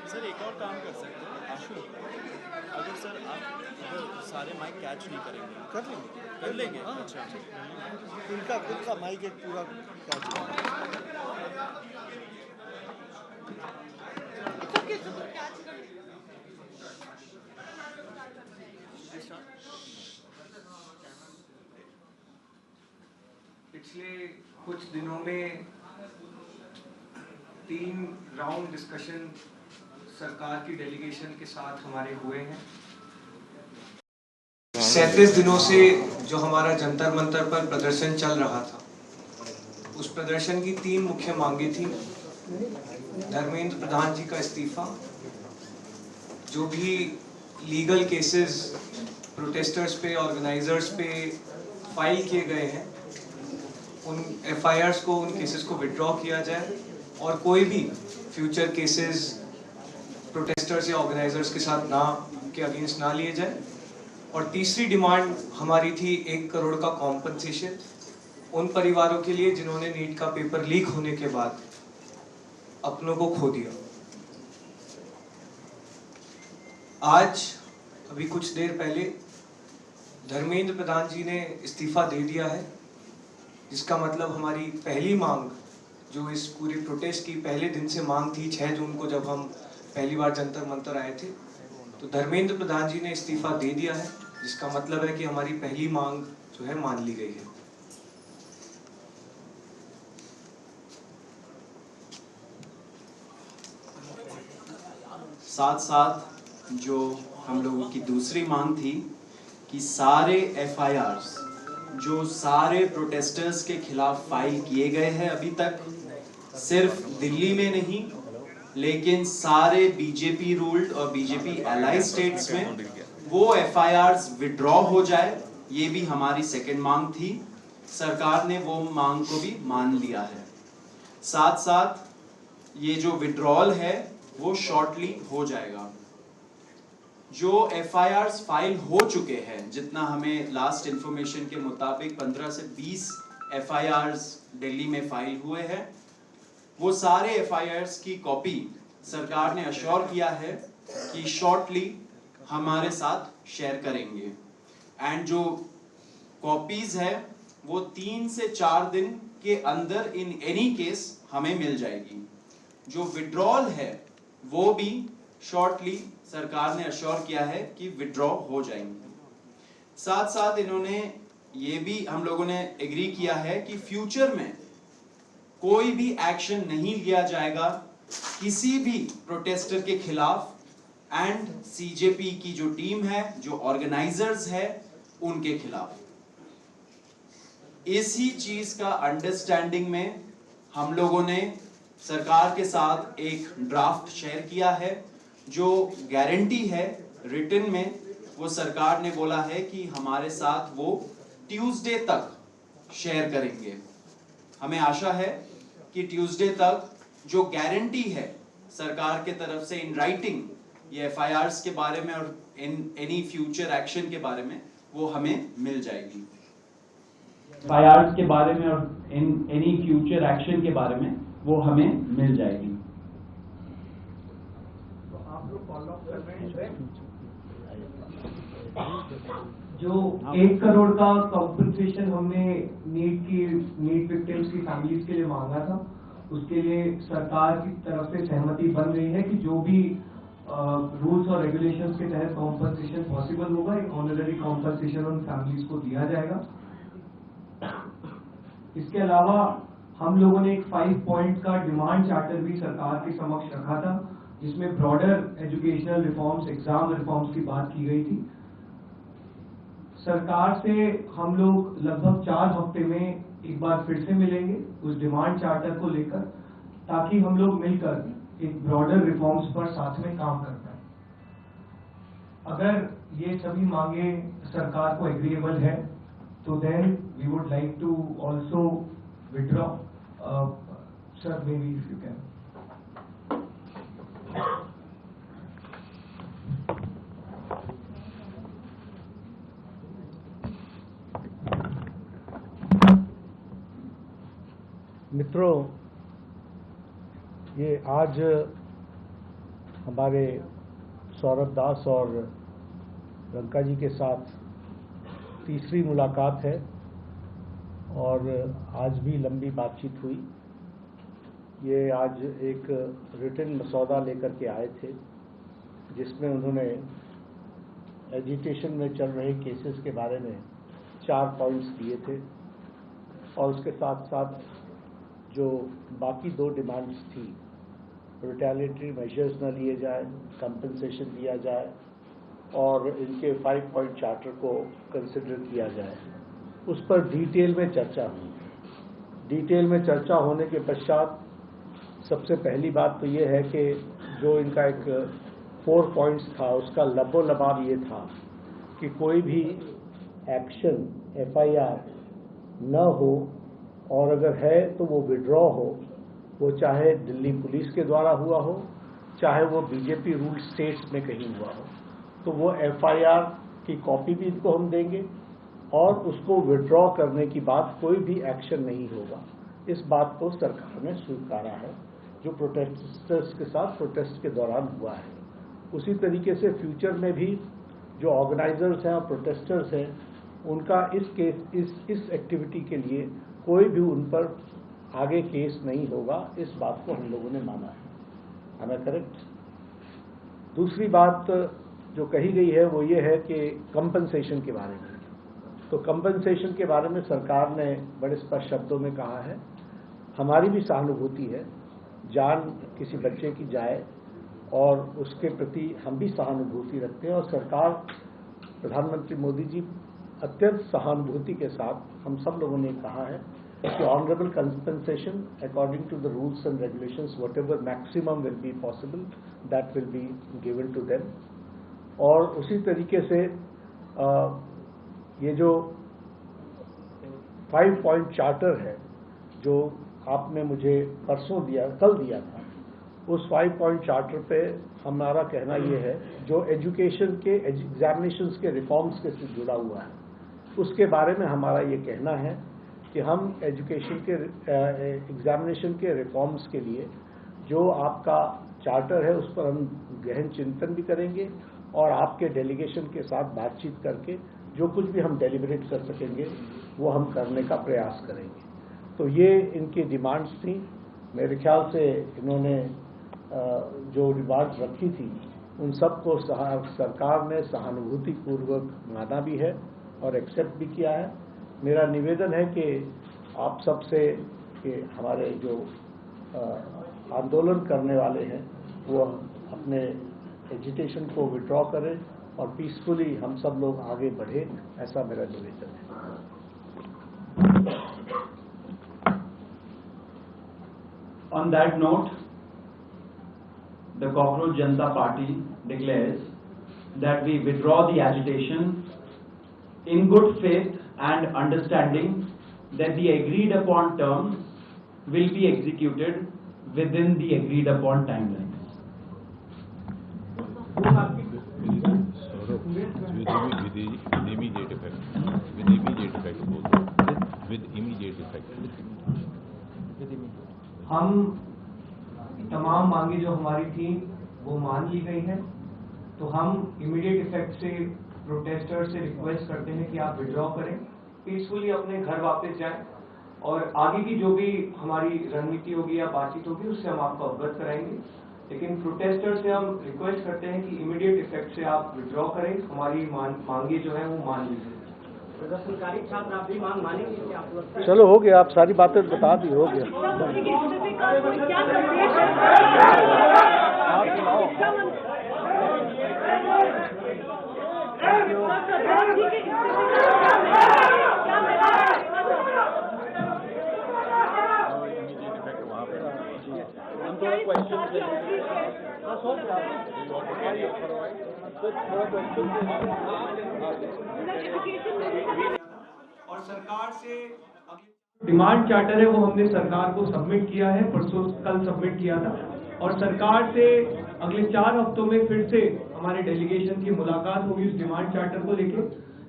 Sir एक और काम कर सकते हैं आशु, अगर सर आप अगर सारे माइक कैच नहीं करेंगे कर लेंगे हाँ। अच्छा इनका खुद का माइक एक पूरा कैच पिछले कुछ दिनों में 3 राउंड डिस्कशन सरकार की डेलीगेशन के साथ हमारे हुए हैं। 37 दिनों से जो हमारा जंतर मंतर पर प्रदर्शन चल रहा था, उस प्रदर्शन की 3 मुख्य मांगे थी। धर्मेंद्र प्रधान जी का इस्तीफा, जो भी लीगल केसेस प्रोटेस्टर्स पे, ऑर्गेनाइजर्स पे फाइल किए गए हैं, उन एफआईआर्स को, उन केसेस को विड्रॉ किया जाए और कोई भी फ्यूचर केसेस प्रोटेस्टर्स या ऑर्गेनाइजर्स के साथ के अगेंस्ट ना लिए जाए। और तीसरी डिमांड हमारी थी 1 करोड़ का कॉम्पनसेशन उन परिवारों के लिए जिन्होंने नीट का पेपर लीक होने के बाद अपनों को खो दिया। आज अभी कुछ देर पहले धर्मेंद्र प्रधान जी ने इस्तीफा दे दिया है, जिसका मतलब हमारी पहली मांग, जो इस पूरे प्रोटेस्ट की पहले दिन से मांग थी, 6 जून को जब हम पहली बार जंतर मंतर आए थे, तो धर्मेंद्र प्रधान जी ने इस्तीफा दे दिया है, जिसका मतलब है कि हमारी पहली मांग जो है मान ली गई है। साथ साथ जो हम लोगों की दूसरी मांग थी कि सारे एफआईआर्स जो सारे प्रोटेस्टर्स के खिलाफ फाइल किए गए हैं अभी तक, सिर्फ दिल्ली में नहीं लेकिन सारे बीजेपी रूल्ड और बीजेपी एलाइड स्टेट्स में वो एफआईआर्स विड्रॉ हो जाए, ये भी हमारी सेकंड मांग थी। सरकार ने वो मांग को भी मान लिया है। साथ साथ ये जो विड्रॉल है वो शॉर्टली हो जाएगा। जो एफआईआर्स फाइल हो चुके हैं, जितना हमें लास्ट इंफॉर्मेशन के मुताबिक 15 से 20 एफआईआर्स दिल्ली में फाइल हुए हैं, वो सारे एफआईआर्स की कॉपी सरकार ने अश्योर किया है कि शॉर्टली हमारे साथ शेयर करेंगे। एंड जो कॉपीज है वो 3 से 4 दिन के अंदर इन एनी केस हमें मिल जाएगी। जो विड्रॉल है वो भी शॉर्टली सरकार ने अश्योर किया है कि विड्रॉ हो जाएंगे। साथ साथ इन्होंने ये भी हम लोगों ने एग्री किया है कि फ्यूचर में कोई भी एक्शन नहीं लिया जाएगा किसी भी प्रोटेस्टर के खिलाफ, एंड सीजेपी की जो टीम है, जो ऑर्गेनाइजर्स है, उनके खिलाफ। इसी चीज का अंडरस्टैंडिंग में हम लोगों ने सरकार के साथ एक ड्राफ्ट शेयर किया है, जो गारंटी है रिटन में, वो सरकार ने बोला है कि हमारे साथ वो ट्यूसडे तक शेयर करेंगे। हमें आशा है कि ट्यूसडे तक जो गारंटी है सरकार के तरफ से इन राइटिंग, ये एफआईआर्स के बारे में और इन एनी फ्यूचर एक्शन के बारे में, वो हमें मिल जाएगी। एफआईआर्स के बारे में और इन एनी फ्यूचर एक्शन के बारे में वो हमें मिल जाएगी। तो आप लोग फॉलो अप कर रहे हैं जो 1 करोड़ का कॉम्पनसेशन हमने नीट विक्टिम्स की फैमिलीज के लिए मांगा था, उसके लिए सरकार की तरफ से सहमति बन रही है कि जो भी रूल्स और रेगुलेशंस के तहत कॉम्पनसेशन पॉसिबल होगा, एक ऑनररी कॉम्पनसेशन उन फैमिलीज को दिया जाएगा। इसके अलावा हम लोगों ने एक 5 पॉइंट का डिमांड चार्टर भी सरकार के समक्ष रखा था, जिसमें broader educational reforms, exam reforms की बात की गई थी। सरकार से हम लोग लगभग 4 हफ्ते में एक बार फिर से मिलेंगे उस डिमांड चार्टर को लेकर, ताकि हम लोग मिलकर एक ब्रॉडर रिफॉर्म्स पर साथ में काम कर पाए। अगर ये सभी मांगे सरकार को एग्रीएबल है, तो then we would like to also withdraw. Sir, maybe if you can. मित्रों, ये आज हमारे सौरभ दास और रंका जी के साथ तीसरी मुलाकात है और आज भी लंबी बातचीत हुई। ये आज एक रिटन मसौदा लेकर के आए थे जिसमें उन्होंने एजिटेशन में चल रहे केसेस के बारे में 4 पॉइंट्स दिए थे और उसके साथ साथ जो बाकी 2 डिमांड्स थी, रिटेलिएटरी मेजर्स न लिए जाए, कंपनसेशन दिया जाए और इनके 5 पॉइंट चार्टर को कंसिडर किया जाए, उस पर डिटेल में चर्चा हुई। डिटेल में चर्चा होने के पश्चात सबसे पहली बात तो ये है कि जो इनका एक 4 पॉइंट्स था उसका लबो-लबाब ये था कि कोई भी एक्शन FIR न हो और अगर है तो वो विड्रॉ हो, वो चाहे दिल्ली पुलिस के द्वारा हुआ हो, चाहे वो बीजेपी रूल्ड स्टेट्स में कहीं हुआ हो, तो वो FIR की कॉपी भी इनको हम देंगे और उसको विड्रॉ करने की बात कोई भी एक्शन नहीं होगा। इस बात को सरकार ने स्वीकारा है जो प्रोटेस्टर्स के साथ प्रोटेस्ट के दौरान हुआ है। उसी तरीके से फ्यूचर में भी जो ऑर्गेनाइजर्स हैं और प्रोटेस्टर्स हैं उनका इस एक्टिविटी के लिए कोई भी उन पर आगे केस नहीं होगा, इस बात को हम लोगों ने माना है। Am I correct? दूसरी बात जो कही गई है वो ये है कि कंपनसेशन के बारे में। तो कंपनसेशन के बारे में सरकार ने बड़े स्पष्ट शब्दों में कहा है, हमारी भी सहानुभूति है, जान किसी बच्चे की जाए और उसके प्रति हम भी सहानुभूति रखते हैं और सरकार, प्रधानमंत्री मोदी जी अत्यंत सहानुभूति के साथ हम सब लोगों ने कहा है कि honourable compensation according to the rules and regulations whatever maximum will be possible that will be given to them. और उसी तरीके से ये जो 5 पॉइंट चार्टर है जो आपने मुझे कल दिया था, उस 5 पॉइंट चार्टर पे हमारा कहना ये है जो एजुकेशन के एग्जामिनेशंस के रिफॉर्म्स के से जुड़ा हुआ है, उसके बारे में हमारा ये कहना है कि हम एजुकेशन के एग्जामिनेशन के रिफॉर्म्स के लिए जो आपका चार्टर है उस पर हम गहन चिंतन भी करेंगे और आपके डेलीगेशन के साथ बातचीत करके जो कुछ भी हम डेलिब्रेट कर सकेंगे वो हम करने का प्रयास करेंगे। तो ये इनकी डिमांड्स थी। मेरे ख्याल से इन्होंने जो डिमांड्स रखी थी उन सबको सरकार ने सहानुभूतिपूर्वक माना भी है और एक्सेप्ट भी किया है। मेरा निवेदन है कि आप सबसे कि हमारे जो आंदोलन करने वाले हैं वो अपने एजिटेशन को विड्रॉ करें और पीसफुली हम सब लोग आगे बढ़े, ऐसा मेरा निवेदन है। On that note, the Cockroach Janata Party declares that we withdraw the agitation in good faith and understanding that the agreed upon terms will be executed within the agreed upon timelines. हम तमाम मांगे जो हमारी थी वो मान ली गई है, तो हम इमीडिएट इफेक्ट से प्रोटेस्टर से रिक्वेस्ट करते हैं कि आप विड्रॉ करें, पीसफुली अपने घर वापस जाएं और आगे की जो भी हमारी रणनीति होगी या बातचीत होगी उससे हम आपको अवगत कराएंगे। लेकिन प्रोटेस्टर से हम रिक्वेस्ट करते हैं कि इमीडिएट इफेक्ट से आप विड्रॉ करें, हमारी मांगे जो है वो मान लीजिए। सरकारी छात्र आप भी मांग मानेंगे? आप चलो हो गया, आप सारी बातें बता दी, हो गया। आप सुनाओ। और सरकार से डिमांड चार्टर है वो हमने सरकार को सबमिट किया है, परसों कल सबमिट किया था और सरकार से अगले 4 हफ्तों में फिर से हमारे डेलीगेशन की मुलाकात होगी उस डिमांड चार्टर को लेके।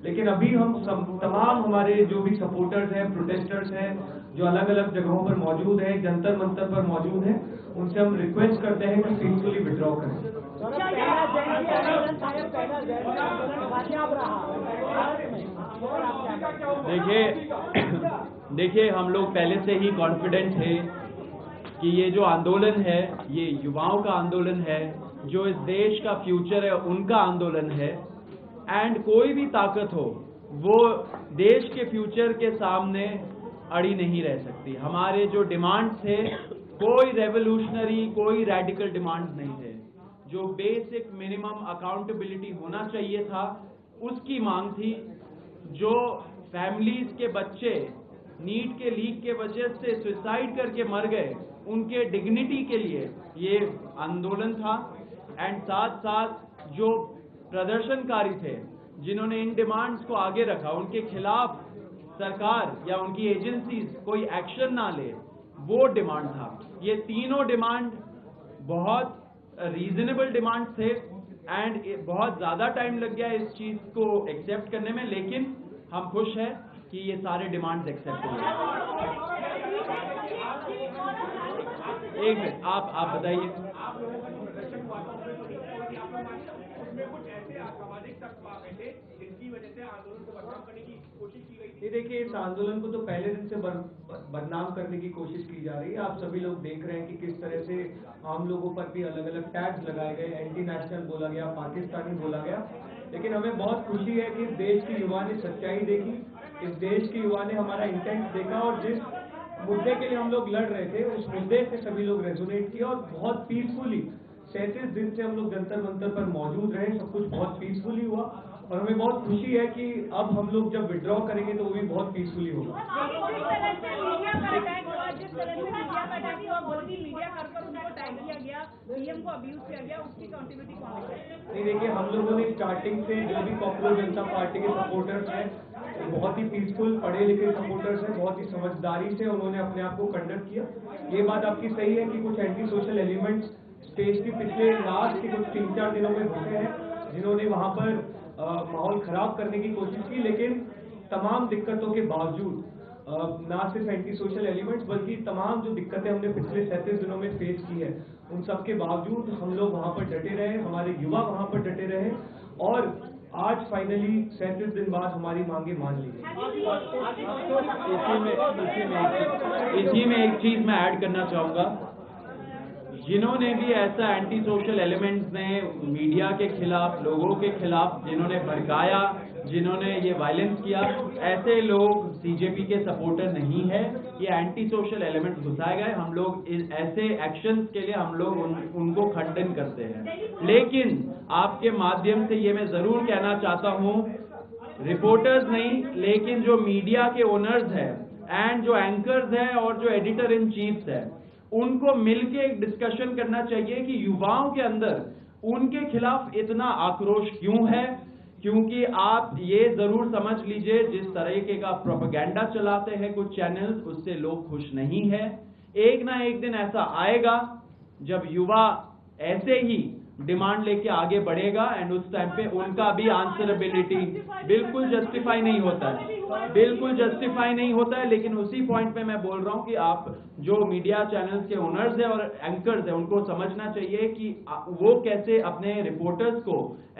लेकिन अभी हम सब तमाम हमारे जो भी सपोर्टर्स हैं, प्रोटेस्टर्स हैं, जो अलग अलग जगहों पर मौजूद है, जंतर मंतर पर मौजूद है, उनसे हम रिक्वेस्ट करते हैं कि पीसफुली विड्रॉ करें। देखिए हम लोग पहले से ही कॉन्फिडेंट थे कि ये जो आंदोलन है ये युवाओं का आंदोलन है, जो इस देश का फ्यूचर है उनका आंदोलन है। एंड कोई भी ताकत हो वो देश के फ्यूचर के सामने अड़ी नहीं रह सकती। हमारे जो डिमांड्स थे कोई रेवोल्यूशनरी, कोई रेडिकल डिमांड्स नहीं थे। जो बेसिक मिनिमम अकाउंटेबिलिटी होना चाहिए था उसकी मांग थी। जो फैमिलीज के बच्चे नीट के लीक के वजह से सुसाइड करके मर गए, उनके डिग्निटी के लिए ये आंदोलन था। एंड साथ साथ जो प्रदर्शनकारी थे जिन्होंने इन डिमांड्स को आगे रखा, उनके खिलाफ सरकार या उनकी एजेंसीज कोई एक्शन ना ले, वो डिमांड था। ये तीनों डिमांड बहुत रीजनेबल डिमांड थे एंड बहुत ज्यादा टाइम लग गया इस चीज को एक्सेप्ट करने में, लेकिन हम खुश हैं कि ये सारे डिमांड्स एक्सेप्ट हुए। एक मिनट, आप बताइए। ये देखिए, इस आंदोलन को तो पहले दिन से बदनाम करने की कोशिश की जा रही है। आप सभी लोग देख रहे हैं कि किस तरह से आम लोगों पर भी अलग अलग टैग्स लगाए गए, एंटी नेशनल बोला गया, पाकिस्तानी बोला गया। लेकिन हमें बहुत खुशी है कि इस देश के युवा ने सच्चाई देखी, इस देश के युवा ने हमारा इंटेंट देखा और जिस मुद्दे के लिए हम लोग लड़ रहे थे उस मुद्दे से सभी लोग रेजोनेट किया और बहुत पीसफुली 37 दिन से हम लोग जंतर मंतर पर मौजूद रहे। सब कुछ बहुत पीसफुली हुआ और हमें बहुत खुशी है कि अब हम लोग जब विड्रॉ करेंगे तो वो भी बहुत पीसफुली होगा। जिस तरह से मीडिया का अटैक हुआ, मोदी मीडिया कर उनको टैग किया गया, पीएम को अब्यूज किया गया, उसकी काउंटेबिलिटी कौन है? नहीं, देखिए, हम लोगों ने स्टार्टिंग से जो भी पॉपुलर जनता पार्टी के सपोर्टर्स हैं बहुत ही पीसफुल, पढ़े लिखे सपोर्टर्स हैं, बहुत ही समझदारी से उन्होंने अपने आप को कंडक्ट किया। ये बात आपकी सही है कि कुछ एंटी सोशल एलिमेंट्स स्टेज के पिछले लास्ट के कुछ 3-4 दिनों में घुसे हैं जिन्होंने वहां पर माहौल खराब करने की कोशिश की। लेकिन तमाम दिक्कतों के बावजूद ना सिर्फ एंटी सोशल एलिमेंट्स बल्कि तमाम जो दिक्कतें हमने पिछले 37 दिनों में फेस की है उन सब के बावजूद हम लोग वहां पर डटे रहे, हमारे युवा वहां पर डटे रहे और आज फाइनली 37 दिन बाद हमारी मांगे मान ली गई। इसी में एक चीज मैं ऐड करना चाहूंगा। जिन्होंने भी ऐसा एंटी सोशल एलिमेंट्स ने मीडिया के खिलाफ, लोगों के खिलाफ जिन्होंने भड़काया, जिन्होंने ये वायलेंस किया, ऐसे लोग सीजेपी के सपोर्टर नहीं है। ये एंटी सोशल एलिमेंट्स घुसाए गए। हम लोग ऐसे एक्शंस के लिए हम लोग उनको खंडन करते हैं। लेकिन आपके माध्यम से ये मैं जरूर कहना चाहता हूँ, रिपोर्टर्स नहीं लेकिन जो मीडिया के ओनर्स हैं एंड जो एंकर्स हैं और जो एडिटर इन चीफ्स हैं, उनको मिलके एक डिस्कशन करना चाहिए कि युवाओं के अंदर उनके खिलाफ इतना आक्रोश क्यों है। क्योंकि आप ये जरूर समझ लीजिए, जिस तरीके का प्रोपेगेंडा चलाते हैं कुछ चैनल्स, उससे लोग खुश नहीं है। एक ना एक दिन ऐसा आएगा जब युवा ऐसे ही डिमांड लेके आगे बढ़ेगा एंड उस टाइम पे उनका भी आंसरेबिलिटी बिल्कुल जस्टिफाई नहीं होता है, बिल्कुल जस्टिफाई नहीं होता है। लेकिन उसी पॉइंट पे मैं बोल रहा हूं कि आप जो मीडिया चैनल्स के ओनर्स हैं और एंकर्स हैं उनको समझना चाहिए कि वो कैसे अपने रिपोर्टर्स को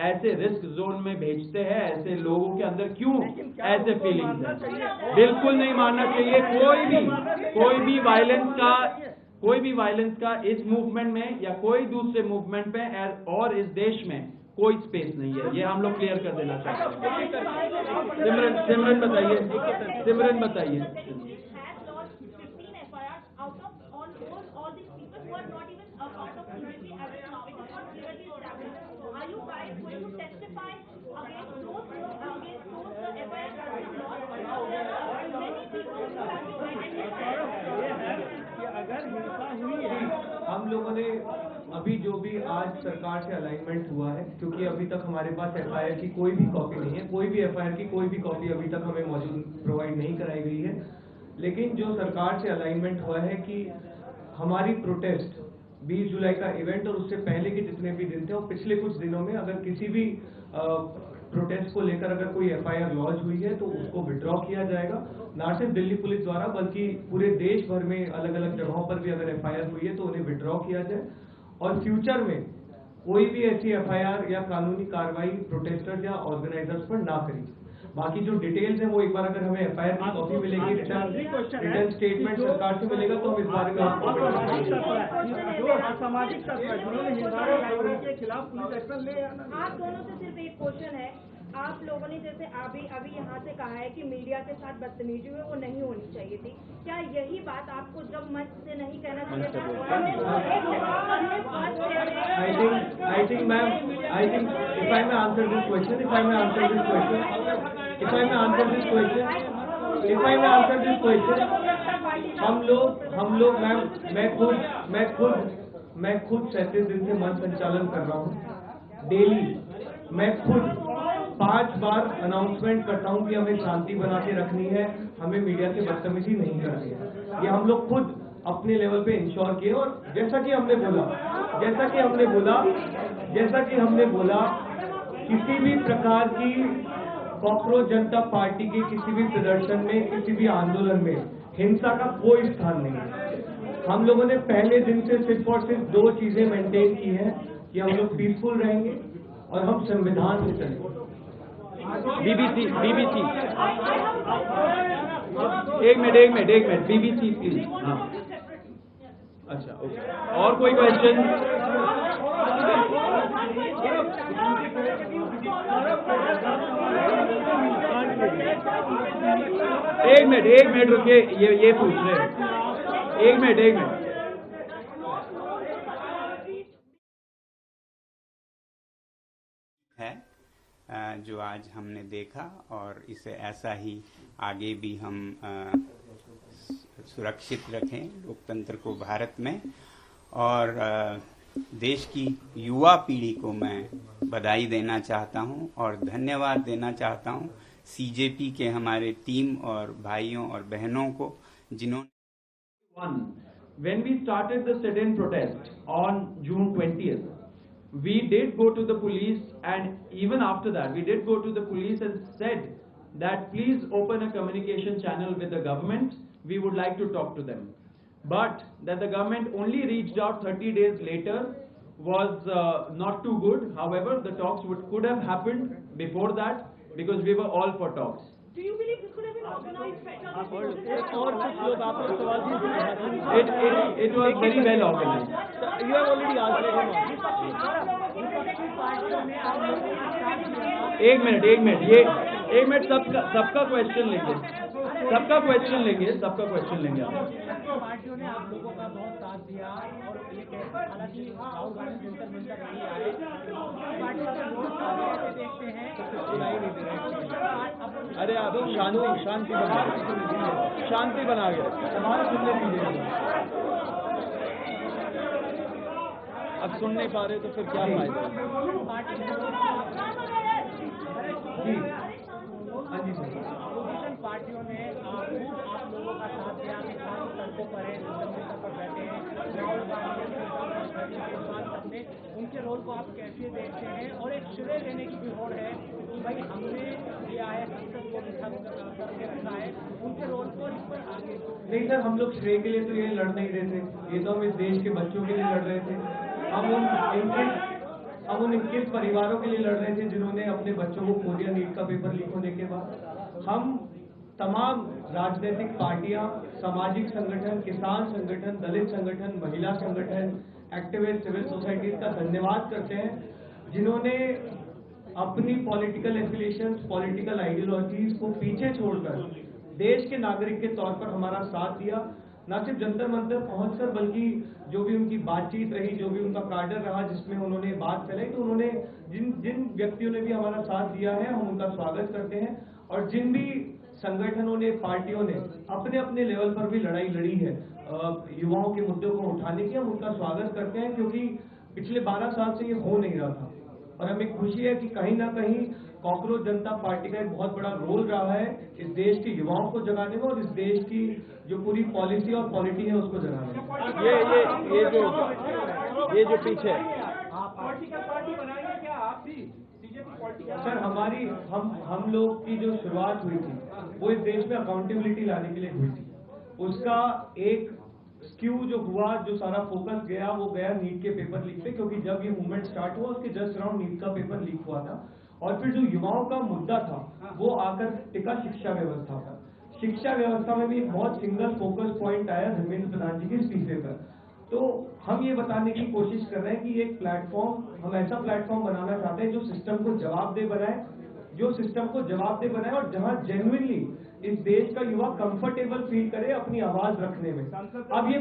ऐसे रिस्क जोन में भेजते हैं, ऐसे लोगों के अंदर क्यों ऐसे फीलिंग्स हैं। बिल्कुल नहीं मानना चाहिए। कोई भी वायलेंस का इस मूवमेंट में या कोई दूसरे मूवमेंट में और इस देश में कोई स्पेस नहीं है। ये हम लोग क्लियर कर देना चाहते हैं। सिमरन बताइए। हम लोगों ने अभी जो भी आज सरकार से अलाइनमेंट हुआ है, क्योंकि अभी तक हमारे पास एफआईआर की कोई भी कॉपी नहीं है, कोई भी एफआईआर की कोई भी कॉपी अभी तक हमें मौजूद प्रोवाइड नहीं कराई गई है। लेकिन जो सरकार से अलाइनमेंट हुआ है कि हमारी प्रोटेस्ट 20 जुलाई का इवेंट और उससे पहले के जितने भी दिन थे और पिछले कुछ दिनों में अगर किसी भी प्रोटेस्ट को लेकर अगर कोई एफआईआर लॉन्च हुई है तो उसको विड्रॉ किया जाएगा, ना सिर्फ दिल्ली पुलिस द्वारा बल्कि पूरे देश भर में अलग अलग जगहों पर भी अगर एफआईआर हुई है तो उन्हें विड्रॉ किया जाए और फ्यूचर में कोई भी ऐसी एफआईआर या कानूनी कार्रवाई प्रोटेस्टर्स या ऑर्गेनाइजर्स पर ना करी। बाकी जो डिटेल्स है वो एक बार अगर हमें एफआईआर की कॉपी मिलेगी, रिटर्न स्टेटमेंट सरकार से मिलेगा तो हम इस बारे में आपको जो असामाजिक तत्व जिन्होंने हिंसा के खिलाफ पुलिस एक्शन ले। आप दोनों से सिर्फ एक क्वेश्चन है, आप लोगों ने जैसे अभी यहाँ से कहा है कि मीडिया के साथ बदतमीजी हुई वो नहीं होनी चाहिए थी, क्या यही बात आपको जब मंच से नहीं कहना चाहिए I think ma'am, if I may answer this question, हम लोग मैम, मैं खुद 37 दिन से मंच संचालन कर रहा हूँ। डेली मैं खुद 5 बार अनाउंसमेंट करता हूँ कि हमें शांति बना के रखनी है, हमें मीडिया से बदतमीजी नहीं करनी है। ये हम लोग खुद अपने लेवल पे इंश्योर किए और जैसा कि हमने बोला किसी भी प्रकार की कॉकरोच जनता पार्टी के किसी भी प्रदर्शन में, किसी भी आंदोलन में हिंसा का कोई स्थान नहीं है। हम लोगों ने पहले दिन से सिर्फ और सिर्फ 2 चीजें मेंटेन की है कि हम लोग पीसफुल रहेंगे और हम संविधान से चलेंगे। BBC एक मिनट BBC प्लीज। हाँ अच्छा ओके, और कोई क्वेश्चन? एक मिनट रुकिए, ये पूछ रहे हैं। एक मिनट है जो आज हमने देखा और इसे ऐसा ही आगे भी हम सुरक्षित रखें लोकतंत्र को भारत में। और देश की युवा पीढ़ी को मैं बधाई देना चाहता हूं और धन्यवाद देना चाहता हूं सीजेपी के हमारे टीम और भाइयों और बहनों को जिन्होंने When we started the sit-in protest on June 20th, we did go to the police, and even after that we did go to the police and said that please open a communication channel with the government, we would like to talk to them. But that the government only reached out 30 days later was not too good. However, the talks could have happened before that because we were all for talks. Do you believe this could have been organized better? It was very well organized. You have already asked. एक minute सबका question लेंगे आप। पार्टियों ने आप लोगों का बहुत साथ दिया और हालांकि राहुल गांधी मिलकर नहीं आए, पार्टियों का लोग देखते हैं। अरे आप शांति बना के अब सुन नहीं पा रहे तो फिर क्या फायदा? अपोजिशन पार्टियों ने आप लोगों का साथ दिया, किसान सड़कों पर है, पर बैठे हैं, राहुल गांधी उनके रोल को आप कैसे देखते हैं? और एक श्रेय लेने की भी होड़ है कि भाई हमने किया है, संसद को लिखा करके रखा है, उनके रोल को इस पर आगे नहीं सर, हम लोग श्रेय के लिए तो ये लड़ नहीं रहे थे, ये तो हम इस देश के बच्चों के लिए लड़ रहे थे। हम उन 21 परिवारों के लिए लड़ रहे थे जिन्होंने अपने बच्चों को खो दिया नीट का पेपर लीक होने के बाद। हम तमाम राजनीतिक पार्टियां, सामाजिक संगठन, किसान संगठन, दलित संगठन, महिला संगठन, एक्टिविस्ट, सिविल सोसाइटीज का धन्यवाद करते हैं जिन्होंने अपनी पॉलिटिकल एफिलिएशंस, पॉलिटिकल आइडियोलॉजीज को पीछे छोड़कर देश के नागरिक के तौर पर हमारा साथ दिया। न सिर्फ जंतर मंतर पहुंचकर बल्कि जो भी उनकी बातचीत रही, जो भी उनका कार्डर रहा जिसमें उन्होंने बात फैलाई, तो उन्होंने जिन व्यक्तियों ने भी हमारा साथ दिया है हम उनका स्वागत करते हैं। और जिन भी संगठनों ने, पार्टियों ने अपने अपने लेवल पर भी लड़ाई लड़ी है युवाओं के मुद्दों को उठाने की, हम उनका स्वागत करते हैं क्योंकि पिछले 12 साल से ये हो नहीं रहा था। और हमें खुशी है कि कहीं ना कहीं कॉकरोच जनता पार्टी का एक बहुत बड़ा रोल रहा है इस देश के युवाओं को जगाने में और इस देश की जो पूरी पॉलिसी और पॉलिटी है उसको जगाने में। ये जो पीछे पॉलिटिकल पार्टी बनाएंगे क्या आप भी? बीजेपी सर हमारी हम लोग की जो शुरुआत हुई थी वो इस देश में अकाउंटेबिलिटी लाने के लिए हुई थी। उसका एक स्क्यू जो हुआ, जो सारा फोकस गया, वो गया नीट के पेपर लीक पे, क्योंकि जब ये मूवमेंट स्टार्ट हुआ उसके जस्ट अराउंड नीट का पेपर लीक हुआ था। और फिर जो युवाओं का मुद्दा था वो आकर टिका शिक्षा व्यवस्था पर। शिक्षा व्यवस्था में भी एक बहुत सिंगल फोकस पॉइंट आया धर्मेंद्र प्रधान जी के इस्तीफे पर। तो हम ये बताने की कोशिश कर रहे हैं कि एक प्लेटफॉर्म, हम ऐसा प्लेटफॉर्म बनाना चाहते हैं जो सिस्टम को जवाबदेह बनाए, और जहां जेन्युइनली इस देश का युवा कंफर्टेबल फील करे अपनी आवाज रखने में। अब ये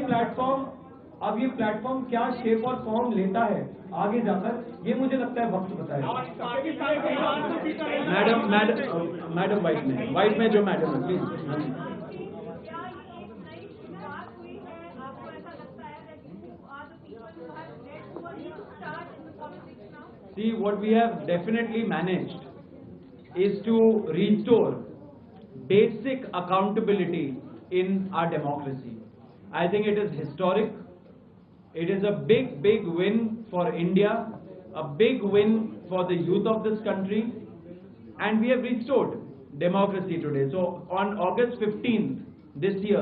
प्लेटफॉर्म क्या शेप और फॉर्म लेता है आगे जाकर, ये मुझे लगता है वक्त बताएगा। मैडम वाइट में जो मैडम है please. See, what we have definitely managed is to restore basic accountability in our democracy. I think it is historic. It is a big win for India, a big win for the youth of this country, and we have restored democracy today. So on August 15th this year,